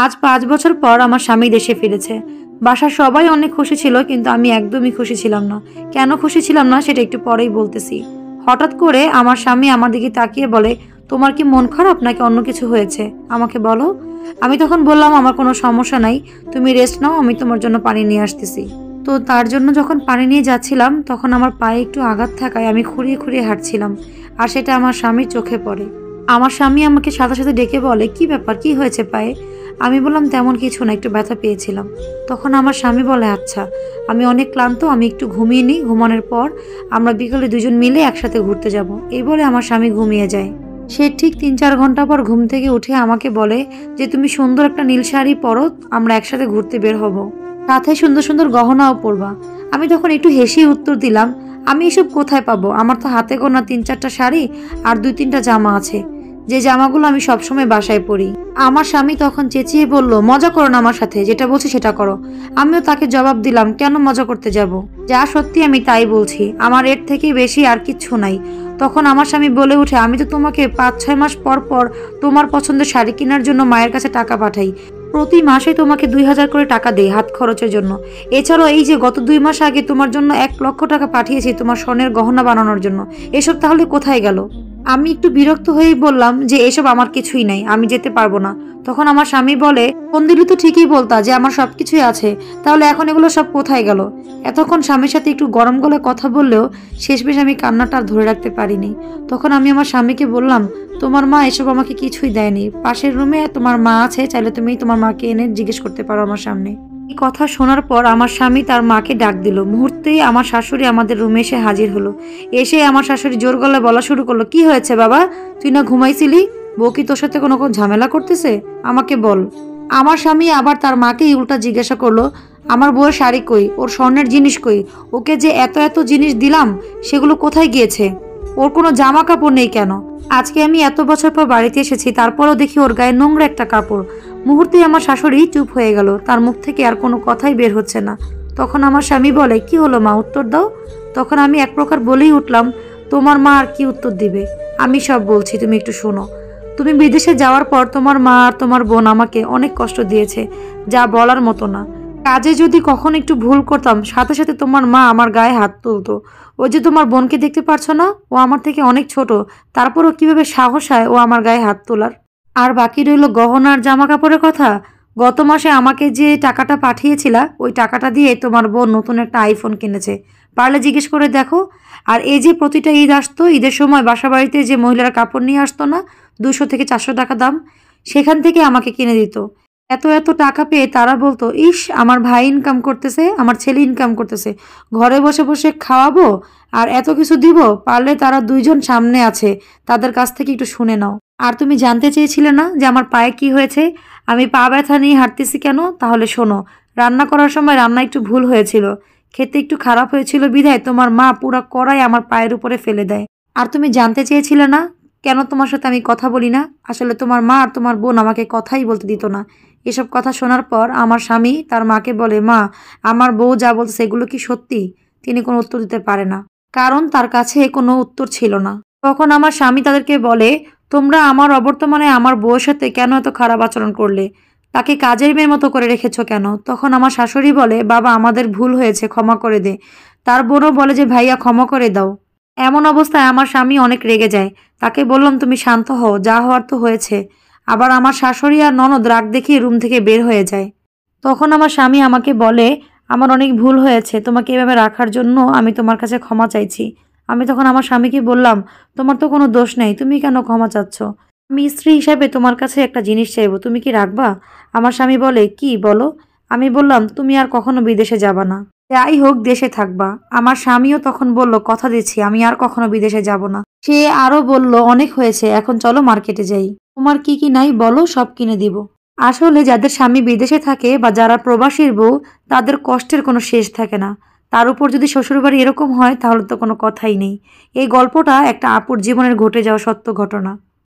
আজ ৫ বছর পর আমার স্বামী দেশে ফিরেছে। বাসার সবাই অনেক খুশি ছিল, কিন্তু আমি একদমই খুশি ছিলাম না। কেন খুশি ছিলাম না সেটা একটু পরেই বলতেছি। হঠাৎ করে আমার স্বামী আমার দিকে তাকিয়ে বলে, তোমার কি মন খারাপ নাকি অন্য কিছু হয়েছে? আমাকে বলো। আমি তখন বললাম, আমার কোনো সমস্যা নাই, তুমি রেস্ট নাও, আমি তোমার জন্য পানি নিয়ে আসতেছি। তো তার জন্য যখন পানি নিয়ে যাচ্ছিলাম তখন আমার পায়ে একটু আঘাত থাকায় আমি খুঁড়িয়ে খুঁড়িয়ে হাঁটছিলাম, আর সেটা আমার স্বামীর চোখে পড়ে। আমার স্বামী আমাকে সাথে সাথে ডেকে বলে, কি ব্যাপার, কি হয়েছে পায়ে? আমি বললাম, তেমন কিছু না, একটু ব্যথা পেয়েছিলাম। তখন আমার স্বামী বলে, আচ্ছা, আমি অনেক ক্লান্ত, আমি একটু ঘুমিয়ে নিই, ঘুমানোর পর আমরা বিকেলে দুজন মিলে একসাথে ঘুরতে যাব। এই বলে আমার স্বামী ঘুমিয়ে যায়। সে ঠিক ৩-৪ ঘন্টা পর ঘুম থেকে উঠে আমাকে বলে যে, তুমি সুন্দর একটা নীল শাড়ি পরো, আমরা একসাথে ঘুরতে বের হব, সাথে সুন্দর সুন্দর গহনাও পরবা। আমি তখন একটু হেসে উত্তর দিলাম, আমি এসব কোথায় পাবো? আমার তো হাতে গোনা ৩-৪টা শাড়ি আর ২-৩টা জামা আছে, যে জামাগুলো আমি সবসময় বাসায় পরি। আমার স্বামী তখন চেঁচিয়ে বলল, মজা করো না আমার সাথে, যেটা বলছি সেটা করো। আমিও তাকে জবাব দিলাম, কেন মজা করতে যাব? যা সত্যি আমি তাই বলছি, আমার এর থেকে বেশি আর কিচ্ছু নাই। তখন আমার স্বামী বলে উঠে, আমি তো তোমাকে ৫-৬ মাস পর পর তোমার পছন্দের শাড়ি কেনার জন্য মায়ের কাছে টাকা পাঠাই, প্রতি মাসে তোমাকে ২,০০০ করে টাকা দেই হাত খরচের জন্য। এছাড়াও এই যে গত ২ মাস আগে তোমার জন্য ১ লক্ষ টাকা পাঠিয়েছি তোমার স্বর্ণের গহনা বানানোর জন্য। এসব তাহলে কোথায় গেল? আমি একটু বিরক্ত হয়েই বললাম যে, এসব আমার কিছুই নাই, আমি যেতে পারবো না। তখন আমার স্বামী বলে, ফোন দিলি তো ঠিকই বলতা যে আমার সবকিছুই আছে, তাহলে এখন এগুলো সব কোথায় গেল? এতক্ষণ স্বামীর সাথে একটু গরম গলায় কথা বললেও শেষমেশ আমি কান্নাটা আর ধরে রাখতে পারিনি। তখন আমি আমার স্বামীকে বললাম, তোমার মা এসব আমাকে কিছুই দেয়নি, পাশের রুমে তোমার মা আছে, চাইলে তুমি তোমার মাকে এনে জিজ্ঞেস করতে পারো আমার সামনে। এই কথা শোনার পর আমার স্বামী তার মাকে ডাক দিল। মুহূর্তেই আমার শাশুড়ি আমাদের রুমে এসে হাজির হলো। এসে আমার শাশুড়ি জোর গলায় বলা শুরু করলো, কি হয়েছে বাবা, তুই না ঘুমাইছিলি? বউ কি তোর সাথে কোনো ঝামেলা করতেছে? আমাকে বল। আমার স্বামী আবার তার মাকেই উল্টা জিজ্ঞাসা করলো, আমার বউয়ের শাড়ি কই, ওর স্বর্ণের জিনিস কই, ওকে যে এত এত জিনিস দিলাম সেগুলো কোথায় গিয়েছে? ওর কোনো জামা কাপড় নেই কেন? আজকে আমি এত বছর পর বাড়িতে এসেছি, তারপরও দেখি ওর গায়ে নোংরা একটা কাপড়। মুহূর্তেই আমার শাশুড়ি চুপ হয়ে গেল, তার মুখ থেকে আর কোনো কথাই বের হচ্ছে না। তখন আমার স্বামী বলে, কি হলো মা, উত্তর দাও। তখন আমি এক প্রকার বলেই উঠলাম, তোমার মা আর কি উত্তর দিবে, আমি সব বলছি, তুমি একটু শোনো। তুমি বিদেশে যাওয়ার পর তোমার মা আর তোমার বোন আমাকে অনেক কষ্ট দিয়েছে, যা বলার মতো না। কাজে যদি কখন একটু ভুল করতাম, সাথে সাথে তোমার মা আমার গায়ে হাত তুলতো। ওই যে তোমার বোনকে দেখতে পারছো না, ও আমার থেকে অনেক ছোট, তারপরও কিভাবে সাহস হয় ও আমার গায়ে হাত তোলার। আর বাকি রইল গহনার জামা কাপড়ের কথা। গত মাসে আমাকে যে টাকাটা পাঠিয়েছিলা, ওই টাকাটা দিয়ে তোমার বোন নতুন একটা আইফোন কিনেছে, পারলে জিজ্ঞেস করে দেখো। আর এই যে প্রতিটা ঈদ আসতো, ঈদের সময় বাসা বাড়িতে যে মহিলারা কাপড় নিয়ে আসতো না, ২০০ থেকে ৪০০ টাকা দাম, সেখান থেকে আমাকে কিনে দিত। এত এত টাকা পেয়ে তারা বলতো, ইস, আমার ভাই ইনকাম করতেছে, আমার ছেলে ইনকাম করতেছে, ঘরে বসে বসে খাওয়াবো আর এত কিছু দিব, পারলে তারা দুইজন সামনে আছে, তাদের কাছ থেকে একটু শুনে নাও। আর তুমি জানতে চেয়েছিলে না যে আমার পায়ে কি হয়েছে, আমি পা ব্যথা নিয়ে হাঁটতেছি কেন? তাহলে শোনো, রান্না করার সময় রান্না একটু ভুল হয়েছিল, খেতে একটু খারাপ হয়েছিল বিধায় তোমার মা পুরো কড়াই আমার পায়ের উপরে ফেলে দেয়। আর তুমি জানতে চেয়েছিলে না কেন তোমার সাথে আমি কথা বলি না? আসলে তোমার মা আর তোমার বোন আমাকে কথাই বলতে দিত না। এসব কথা শোনার পর আমার স্বামী তার মাকে বলে, মা, আমার বউ যা বলছে এগুলো কি সত্যি? তিনি কোনো উত্তর দিতে পারে না, কারণ তার কাছে কোনো উত্তর ছিল না। তখন আমার স্বামী তাদেরকে বলে, তোমরা আমার অবর্তমানে আমার বউয়ের সাথে কেন এত খারাপ আচরণ করলে? তাকে কাজের মেয়ের মতো করে রেখেছো কেন? তখন আমার শাশুড়ি বলে, বাবা, আমাদের ভুল হয়েছে, ক্ষমা করে দে। তার বোনও বলে যে, ভাইয়া ক্ষমা করে দাও। এমন অবস্থায় আমার স্বামী অনেক রেগে যায়। তাকে বললাম, তুমি শান্ত হও, যা হওয়ার তো হয়েছে। আবার আমার শাশুড়ি আর ননদ রাগ দেখিয়ে রুম থেকে বের হয়ে যায়। তখন আমার স্বামী আমাকে বলে, আমার অনেক ভুল হয়েছে, তোমাকে এভাবে রাখার জন্য আমি তোমার কাছে ক্ষমা চাইছি। আমি তখন আমার স্বামীকে বললাম, তোমার তো কোনো দোষ নেই, তুমি কেন ক্ষমা চাচ্ছ? আমি স্ত্রী হিসাবে তোমার কাছে একটা জিনিস চাইবো, তুমি কি রাখবা? আমার স্বামী বলে, কি বলো? আমি বললাম, তুমি আর কখনো বিদেশে যাবা না, যাই হোক দেশে থাকবা। আমার স্বামীও তখন বলল, কথা দিচ্ছি আমি আর কখনো বিদেশে যাব না। সে আরো বলল, অনেক হয়েছে, এখন চলো মার্কেটে যাই, তোমার কি কি নাই বলো, সব কিনে দিব। আসলে যাদের স্বামী বিদেশে থাকে বা যারা প্রবাসীর বউ, তাদের কষ্টের কোনো শেষ থাকে না। তার উপর যদি শ্বশুরবাড়ি এরকম হয় তাহলে তো কোনো কথাই নেই। এই গল্পটা একটা আপুর জীবনের ঘটে যাওয়া সত্য ঘটনা।